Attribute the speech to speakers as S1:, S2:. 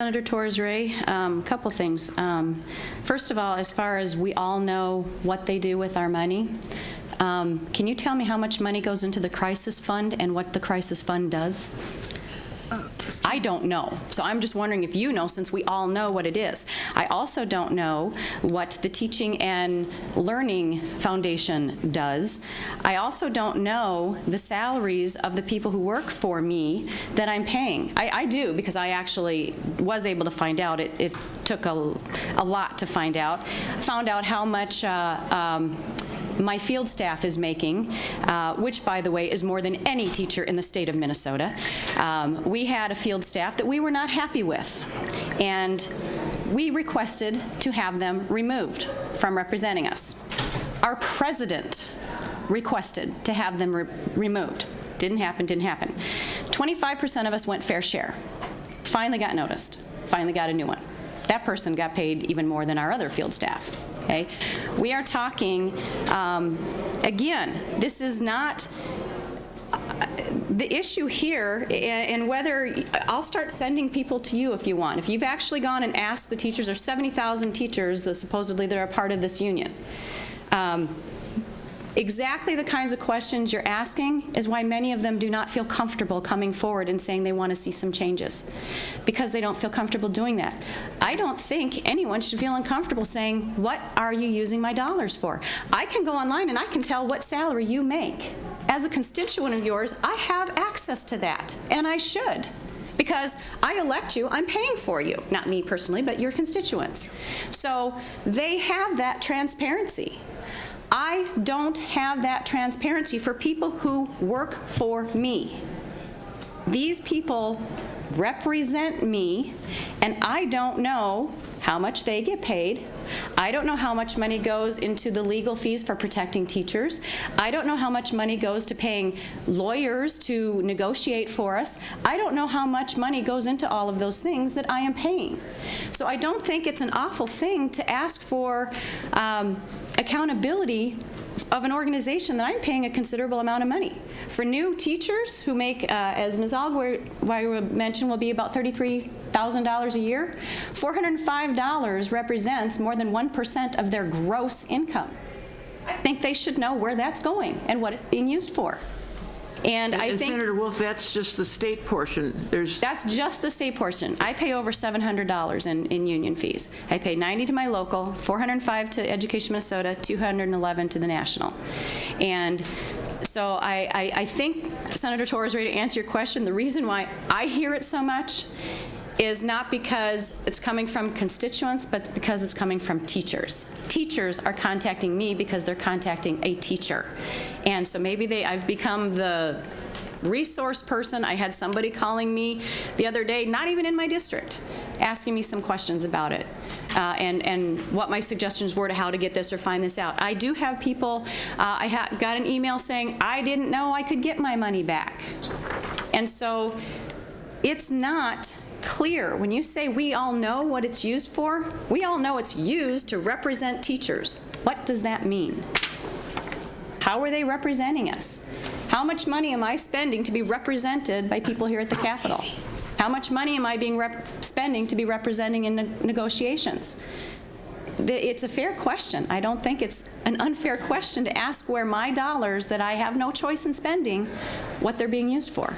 S1: Senator Torres-Ray, couple things. First of all, as far as we all know what they do with our money, can you tell me how much money goes into the crisis fund and what the crisis fund does? I don't know. So I'm just wondering if you know, since we all know what it is. I also don't know what the Teaching and Learning Foundation does. I also don't know the salaries of the people who work for me that I'm paying. I do, because I actually was able to find out. It took a lot to find out. Found out how much my field staff is making, which, by the way, is more than any teacher in the state of Minnesota. We had a field staff that we were not happy with, and we requested to have them removed from representing us. Our president requested to have them removed. Didn't happen, didn't happen. 25% of us went fair share. Finally got noticed. Finally got a new one. That person got paid even more than our other field staff. Okay? We are talking, again, this is not the issue here, and whether, I'll start sending people to you if you want. If you've actually gone and asked the teachers, there's 70,000 teachers that supposedly that are part of this union. Exactly the kinds of questions you're asking is why many of them do not feel comfortable coming forward and saying they want to see some changes, because they don't feel comfortable doing that. I don't think anyone should feel uncomfortable saying, what are you using my dollars for? I can go online and I can tell what salary you make. As a constituent of yours, I have access to that, and I should. Because I elect you, I'm paying for you. Not me personally, but your constituents. So they have that transparency. I don't have that transparency for people who work for me. These people represent me, and I don't know how much they get paid. I don't know how much money goes into the legal fees for protecting teachers. I don't know how much money goes to paying lawyers to negotiate for us. I don't know how much money goes into all of those things that I am paying. So I don't think it's an awful thing to ask for accountability of an organization that I'm paying a considerable amount of money. For new teachers who make, as Ms. Alguer mentioned, will be about $33,000 a year, $405 represents more than 1% of their gross income. I think they should know where that's going and what it's being used for. And I think,
S2: Senator Wolf, that's just the state portion.
S1: That's just the state portion. I pay over $700 in union fees. I pay $90 to my local, $405 to Education Minnesota, $211 to the national. And so I think, Senator Torres-Ray, to answer your question, the reason why I hear it so much is not because it's coming from constituents, but because it's coming from teachers. Teachers are contacting me because they're contacting a teacher. And so maybe I've become the resource person. I had somebody calling me the other day, not even in my district, asking me some questions about it and what my suggestions were to how to get this or find this out. I do have people, I got an email saying, I didn't know I could get my money back. And so it's not clear. When you say we all know what it's used for, we all know it's used to represent teachers. What does that mean? How are they representing us? How much money am I spending to be represented by people here at the Capitol? How much money am I spending to be representing in negotiations? It's a fair question. I don't think it's an unfair question to ask where my dollars that I have no choice in spending, what they're being used for.